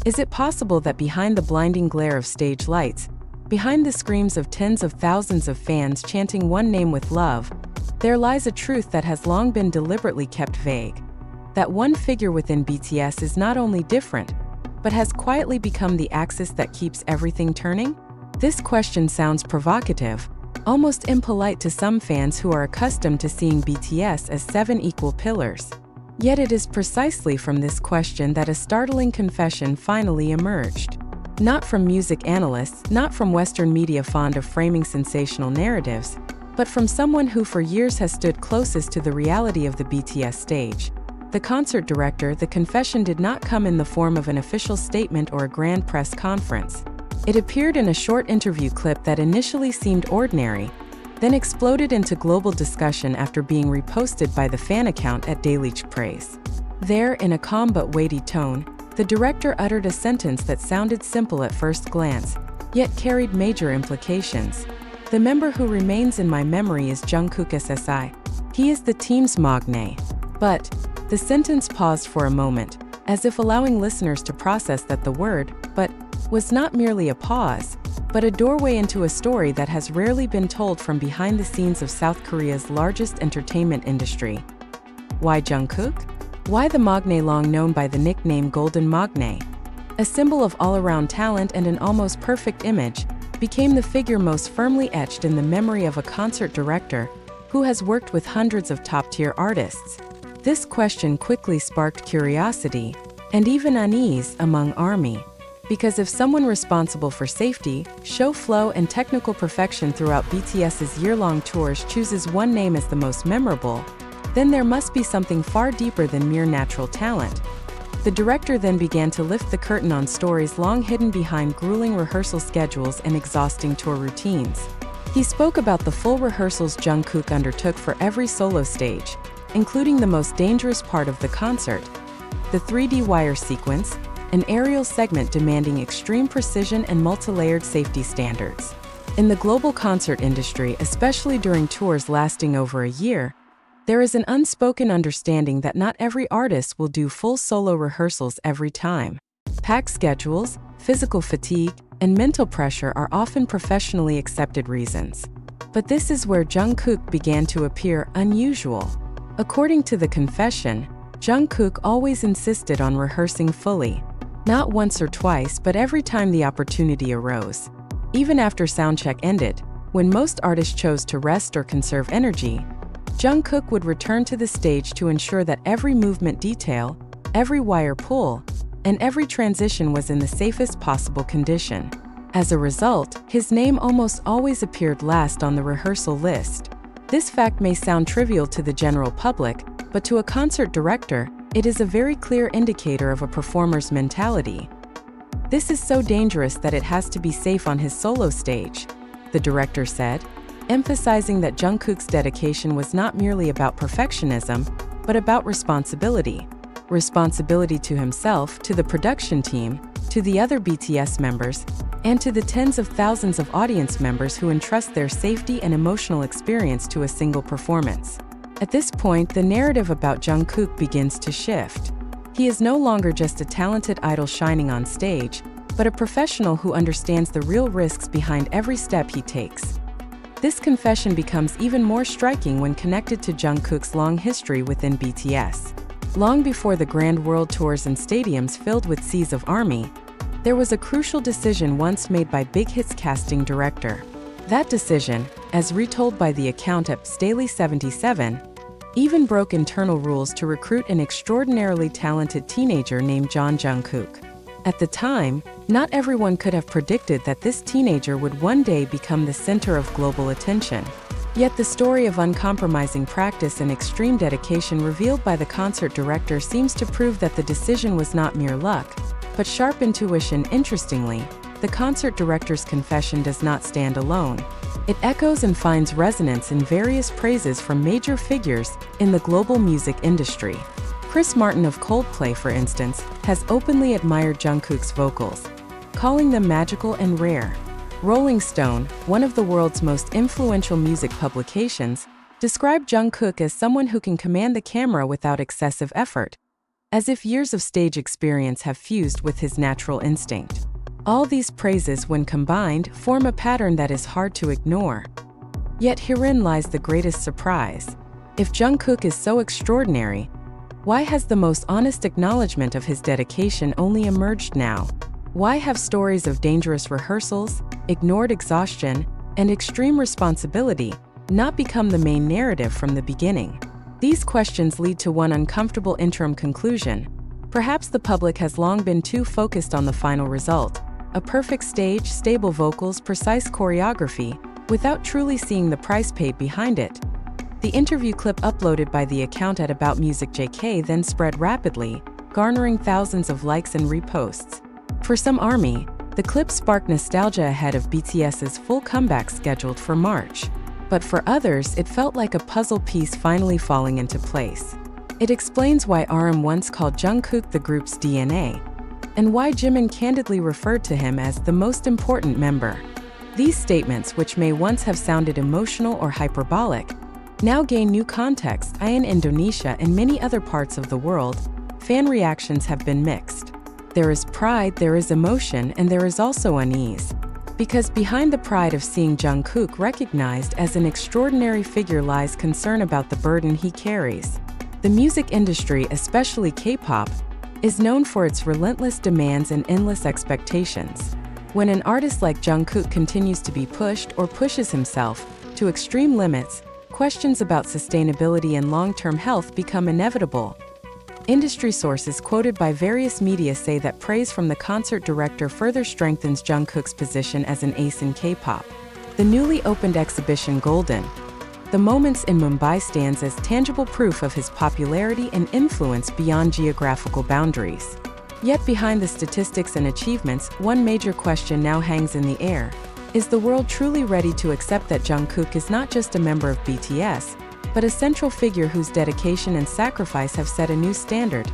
Is it possible that behind the blinding glare of stage lights, behind the screams of tens of thousands of fans chanting one name with love, there lies a truth that has long been deliberately kept vague? That one figure within BTS is not only different, but has quietly become the axis that keeps everything turning? This question sounds provocative, almost impolite to some fans who are accustomed to seeing BTS as 7 equal pillars. Yet it is precisely from this question that a startling confession finally emerged. Not from music analysts, not from Western media fond of framing sensational narratives, but from someone who for years has stood closest to the reality of the BTS stage. The concert director. The confession did not come in the form of an official statement or a grand press conference. It appeared in a short interview clip that initially seemed ordinary, then exploded into global discussion after being reposted by the fan account at Daily Praise. There, in a calm but weighty tone, the director uttered a sentence that sounded simple at first glance, yet carried major implications. The member who remains in my memory is Jungkook SSI. He is the team's magne. But the sentence paused for a moment, as if allowing listeners to process that the word, but, was not merely a pause, but a doorway into a story that has rarely been told from behind the scenes of South Korea's largest entertainment industry. Why Jungkook? Why the magne, long known by the nickname Golden Magne? A symbol of all-around talent and an almost perfect image, became the figure most firmly etched in the memory of a concert director who has worked with hundreds of top-tier artists. This question quickly sparked curiosity, and even unease among ARMY. Because if someone responsible for safety, show flow, and technical perfection throughout BTS's year-long tours chooses one name as the most memorable, then there must be something far deeper than mere natural talent. The director then began to lift the curtain on stories long hidden behind grueling rehearsal schedules and exhausting tour routines. He spoke about the full rehearsals Jungkook undertook for every solo stage, including the most dangerous part of the concert, the 3D wire sequence, an aerial segment demanding extreme precision and multi-layered safety standards. In the global concert industry, especially during tours lasting over a year, there is an unspoken understanding that not every artist will do full solo rehearsals every time. Packed schedules, physical fatigue, and mental pressure are often professionally accepted reasons. But this is where Jungkook began to appear unusual. According to the confession, Jungkook always insisted on rehearsing fully. Not once or twice, but every time the opportunity arose. Even after soundcheck ended, when most artists chose to rest or conserve energy, Jungkook would return to the stage to ensure that every movement detail, every wire pull, and every transition was in the safest possible condition. As a result, his name almost always appeared last on the rehearsal list. This fact may sound trivial to the general public, but to a concert director, it is a very clear indicator of a performer's mentality. This is so dangerous that it has to be safe on his solo stage, the director said, emphasizing that Jungkook's dedication was not merely about perfectionism, but about responsibility. Responsibility to himself, to the production team, to the other BTS members, and to the tens of thousands of audience members who entrust their safety and emotional experience to a single performance. At this point, the narrative about Jungkook begins to shift. He is no longer just a talented idol shining on stage, but a professional who understands the real risks behind every step he takes. This confession becomes even more striking when connected to Jungkook's long history within BTS. Long before the grand world tours and stadiums filled with seas of ARMY, there was a crucial decision once made by Big Hit's casting director. That decision, as retold by the account at Daily 77, even broke internal rules to recruit an extraordinarily talented teenager named Jungkook. At the time, not everyone could have predicted that this teenager would one day become the center of global attention. Yet the story of uncompromising practice and extreme dedication revealed by the concert director seems to prove that the decision was not mere luck, but sharp intuition. Interestingly, the concert director's confession does not stand alone. It echoes and finds resonance in various praises from major figures in the global music industry. Chris Martin of Coldplay, for instance, has openly admired Jungkook's vocals, calling them magical and rare. Rolling Stone, one of the world's most influential music publications, described Jungkook as someone who can command the camera without excessive effort. as if years of stage experience have fused with his natural instinct. All these praises, when combined, form a pattern that is hard to ignore. Yet herein lies the greatest surprise. If Jungkook is so extraordinary, why has the most honest acknowledgement of his dedication only emerged now? Why have stories of dangerous rehearsals, ignored exhaustion, and extreme responsibility not become the main narrative from the beginning? These questions lead to one uncomfortable interim conclusion. Perhaps the public has long been too focused on the final result, a perfect stage, stable vocals, precise choreography, without truly seeing the price paid behind it. The interview clip uploaded by the account at About Music JK then spread rapidly, garnering thousands of likes and reposts. For some ARMY, the clip sparked nostalgia ahead of BTS's full comeback scheduled for March. But for others, it felt like a puzzle piece finally falling into place. It explains why RM once called Jungkook the group's DNA, and why Jimin candidly referred to him as the most important member. These statements, which may once have sounded emotional or hyperbolic, now gain new context. In Indonesia and many other parts of the world, fan reactions have been mixed. There is pride, there is emotion, and there is also unease. Because behind the pride of seeing Jungkook recognized as an extraordinary figure lies concern about the burden he carries. The music industry, especially K-pop, is known for its relentless demands and endless expectations. When an artist like Jungkook continues to be pushed or pushes himself to extreme limits, questions about sustainability and long-term health become inevitable. Industry sources quoted by various media say that praise from the concert director further strengthens Jungkook's position as an ace in K-pop. The newly opened exhibition Golden, The Moments in Mumbai stands as tangible proof of his popularity and influence beyond geographical boundaries. Yet behind the statistics and achievements, one major question now hangs in the air. Is the world truly ready to accept that Jungkook is not just a member of BTS, but a central figure whose dedication and sacrifice have set a new standard?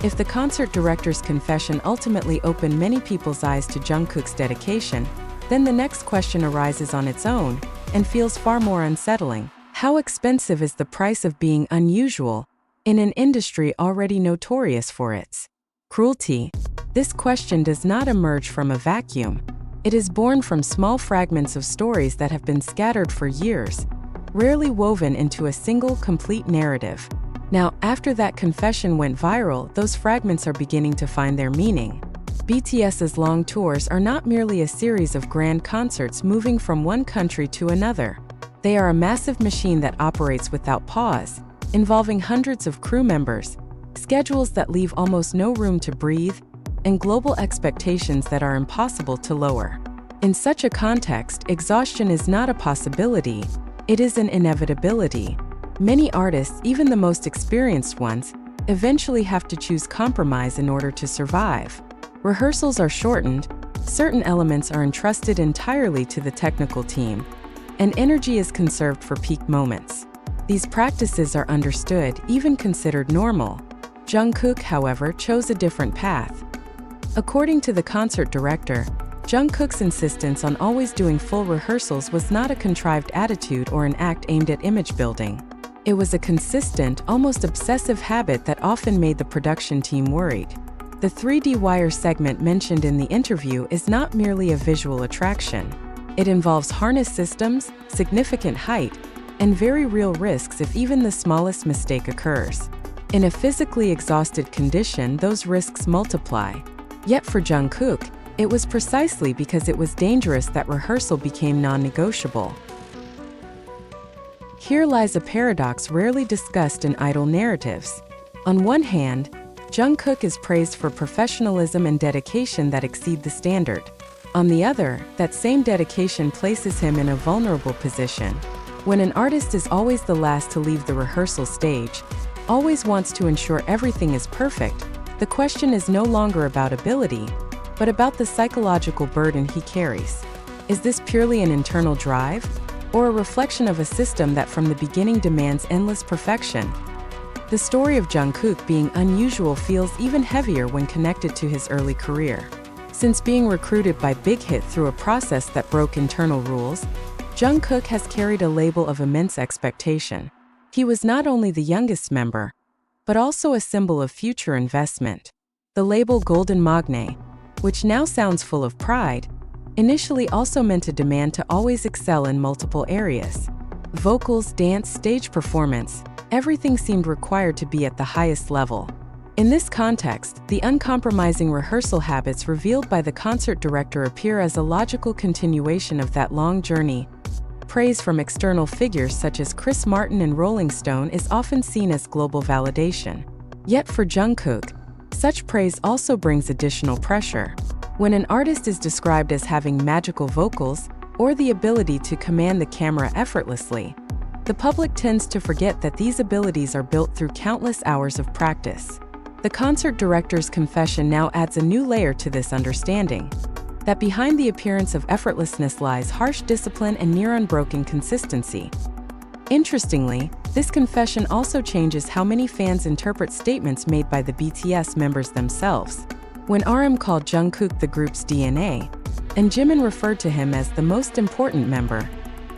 If the concert director's confession ultimately opened many people's eyes to Jungkook's dedication, then the next question arises on its own, and feels far more unsettling. How expensive is the price of being unusual, in an industry already notorious for its cruelty? This question does not emerge from a vacuum. It is born from small fragments of stories that have been scattered for years, rarely woven into a single, complete narrative. Now, after that confession went viral, those fragments are beginning to find their meaning. BTS's long tours are not merely a series of grand concerts moving from one country to another. They are a massive machine that operates without pause, involving hundreds of crew members, schedules that leave almost no room to breathe, and global expectations that are impossible to lower. In such a context, exhaustion is not a possibility, it is an inevitability. Many artists, even the most experienced ones, eventually have to choose compromise in order to survive. Rehearsals are shortened, certain elements are entrusted entirely to the technical team, and energy is conserved for peak moments. These practices are understood, even considered normal. Jungkook, however, chose a different path. According to the concert director, Jungkook's insistence on always doing full rehearsals was not a contrived attitude or an act aimed at image building. It was a consistent, almost obsessive habit that often made the production team worried. The 3D wire segment mentioned in the interview is not merely a visual attraction. It involves harness systems, significant height, and very real risks if even the smallest mistake occurs. In a physically exhausted condition, those risks multiply. Yet for Jungkook, it was precisely because it was dangerous that rehearsal became non-negotiable. Here lies a paradox rarely discussed in idol narratives. On one hand, Jungkook is praised for professionalism and dedication that exceed the standard. On the other, that same dedication places him in a vulnerable position. When an artist is always the last to leave the rehearsal stage, always wants to ensure everything is perfect, the question is no longer about ability, but about the psychological burden he carries. Is this purely an internal drive, or a reflection of a system that from the beginning demands endless perfection? The story of Jungkook being unusual feels even heavier when connected to his early career. Since being recruited by Big Hit through a process that broke internal rules, Jungkook has carried a label of immense expectation. He was not only the youngest member, but also a symbol of future investment. The label Golden Magne, which now sounds full of pride, initially also meant a demand to always excel in multiple areas. Vocals, dance, stage performance, everything seemed required to be at the highest level. In this context, the uncompromising rehearsal habits revealed by the concert director appear as a logical continuation of that long journey. Praise from external figures such as Chris Martin and Rolling Stone is often seen as global validation. Yet for Jungkook, such praise also brings additional pressure. When an artist is described as having magical vocals or the ability to command the camera effortlessly, the public tends to forget that these abilities are built through countless hours of practice. The concert director's confession now adds a new layer to this understanding, that behind the appearance of effortlessness lies harsh discipline and near unbroken consistency. Interestingly, this confession also changes how many fans interpret statements made by the BTS members themselves. When RM called Jungkook the group's DNA, and Jimin referred to him as the most important member,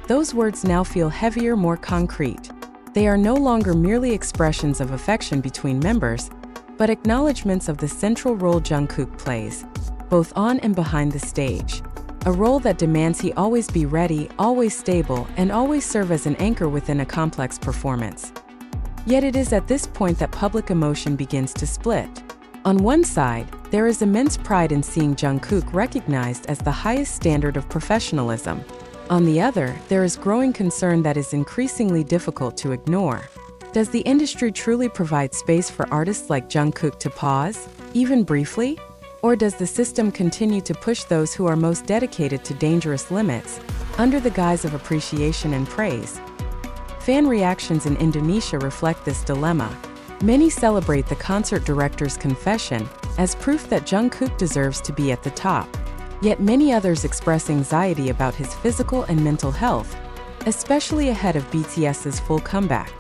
those words now feel heavier, more concrete. They are no longer merely expressions of affection between members, but acknowledgments of the central role Jungkook plays, both on and behind the stage. A role that demands he always be ready, always stable, and always serve as an anchor within a complex performance. Yet it is at this point that public emotion begins to split. On one side, there is immense pride in seeing Jungkook recognized as the highest standard of professionalism. On the other, there is growing concern that is increasingly difficult to ignore. Does the industry truly provide space for artists like Jungkook to pause, even briefly? Or does the system continue to push those who are most dedicated to dangerous limits, under the guise of appreciation and praise? Fan reactions in Indonesia reflect this dilemma. Many celebrate the concert director's confession as proof that Jungkook deserves to be at the top. Yet many others express anxiety about his physical and mental health, especially ahead of BTS's full comeback.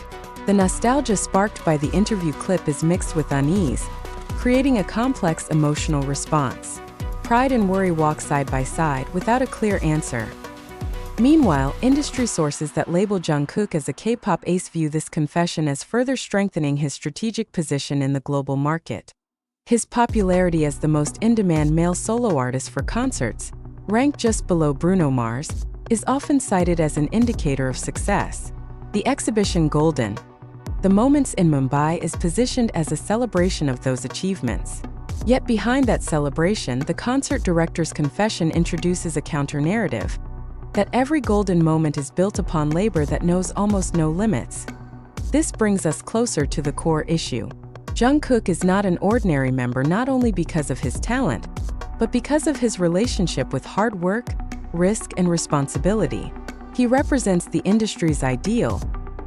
The nostalgia sparked by the interview clip is mixed with unease, creating a complex emotional response. Pride and worry walk side by side without a clear answer. Meanwhile, industry sources that label Jungkook as a K-pop ace view this confession as further strengthening his strategic position in the global market. His popularity as the most in-demand male solo artist for concerts, ranked just below Bruno Mars, is often cited as an indicator of success. The exhibition Golden, the Moments in Mumbai is positioned as a celebration of those achievements. Yet behind that celebration, the concert director's confession introduces a counter-narrative, that every golden moment is built upon labor that knows almost no limits. This brings us closer to the core issue. Jungkook is not an ordinary member not only because of his talent, but because of his relationship with hard work, risk, and responsibility. He represents the industry's ideal,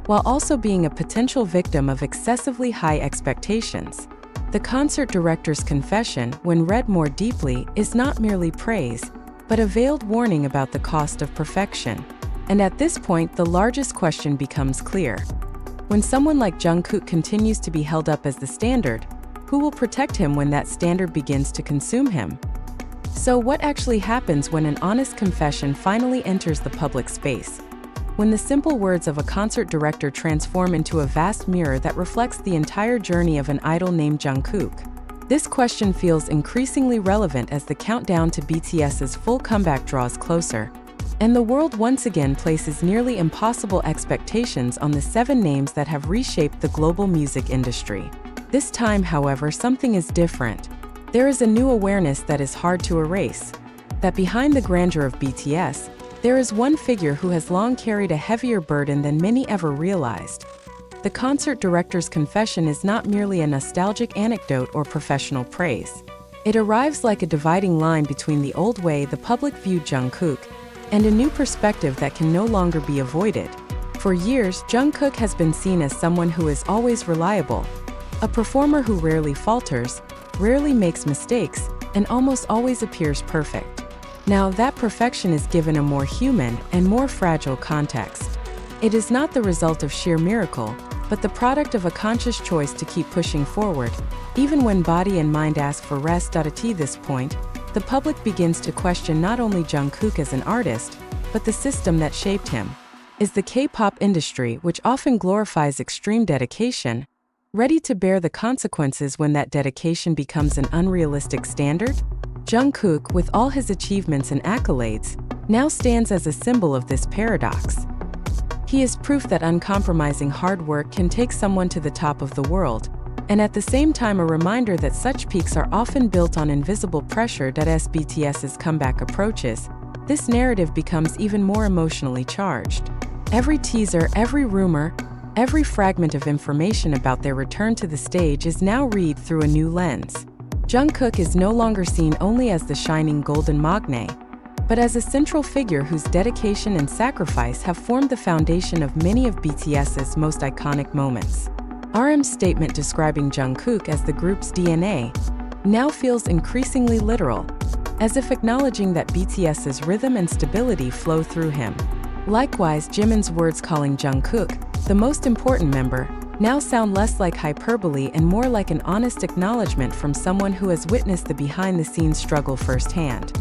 while also being a potential victim of excessively high expectations. The concert director's confession, when read more deeply, is not merely praise, but a veiled warning about the cost of perfection. And at this point, the largest question becomes clear. When someone like Jungkook continues to be held up as the standard, who will protect him when that standard begins to consume him? So what actually happens when an honest confession finally enters the public space? When the simple words of a concert director transform into a vast mirror that reflects the entire journey of an idol named Jungkook? This question feels increasingly relevant as the countdown to BTS's full comeback draws closer, and the world once again places nearly impossible expectations on the 7 names that have reshaped the global music industry. This time, however, something is different. There is a new awareness that is hard to erase, that behind the grandeur of BTS, there is one figure who has long carried a heavier burden than many ever realized. The concert director's confession is not merely a nostalgic anecdote or professional praise. It arrives like a dividing line between the old way the public viewed Jungkook and a new perspective that can no longer be avoided. For years, Jungkook has been seen as someone who is always reliable, a performer who rarely falters, rarely makes mistakes, and almost always appears perfect. Now, that perfection is given a more human and more fragile context. It is not the result of sheer miracle, but the product of a conscious choice to keep pushing forward, even when body and mind ask for rest. At this point, the public begins to question not only Jungkook as an artist, but the system that shaped him. Is the K-pop industry, which often glorifies extreme dedication, ready to bear the consequences when that dedication becomes an unrealistic standard? Jungkook, with all his achievements and accolades, now stands as a symbol of this paradox. He is proof that uncompromising hard work can take someone to the top of the world, and at the same time a reminder that such peaks are often built on invisible pressure. As BTS's comeback approaches, this narrative becomes even more emotionally charged. Every teaser, every rumor, every fragment of information about their return to the stage is now read through a new lens. Jungkook is no longer seen only as the shining golden magnate, but as a central figure whose dedication and sacrifice have formed the foundation of many of BTS's most iconic moments. RM's statement describing Jungkook as the group's DNA now feels increasingly literal, as if acknowledging that BTS's rhythm and stability flow through him. Likewise, Jimin's words calling Jungkook the most important member now sound less like hyperbole and more like an honest acknowledgement from someone who has witnessed the behind-the-scenes struggle firsthand.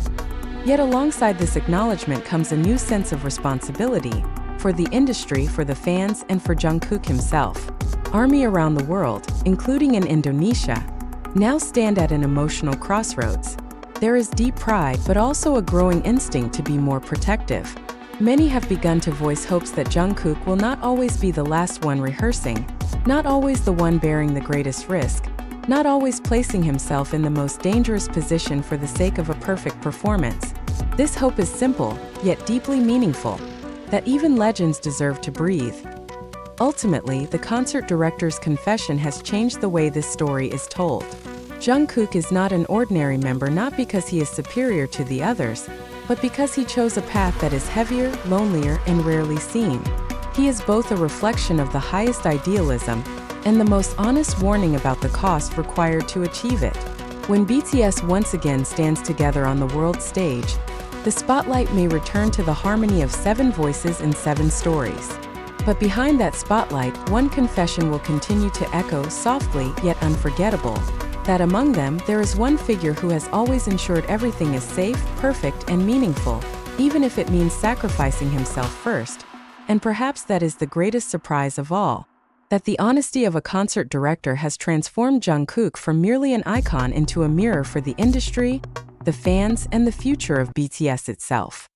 Yet alongside this acknowledgement comes a new sense of responsibility for the industry, for the fans, and for Jungkook himself. Army around the world, including in Indonesia, now stand at an emotional crossroads. There is deep pride, but also a growing instinct to be more protective. Many have begun to voice hopes that Jungkook will not always be the last one rehearsing, not always the one bearing the greatest risk, not always placing himself in the most dangerous position for the sake of a perfect performance. This hope is simple, yet deeply meaningful, that even legends deserve to breathe. Ultimately, the concert director's confession has changed the way this story is told. Jungkook is not an ordinary member, not because he is superior to the others, but because he chose a path that is heavier, lonelier, and rarely seen. He is both a reflection of the highest idealism and the most honest warning about the cost required to achieve it. When BTS once again stands together on the world stage, the spotlight may return to the harmony of 7 voices and 7 stories. But behind that spotlight, one confession will continue to echo softly yet unforgettable, that among them there is one figure who has always ensured everything is safe, perfect, and meaningful, even if it means sacrificing himself first. And perhaps that is the greatest surprise of all, that the honesty of a concert director has transformed Jungkook from merely an icon into a mirror for the industry, the fans, and the future of BTS itself.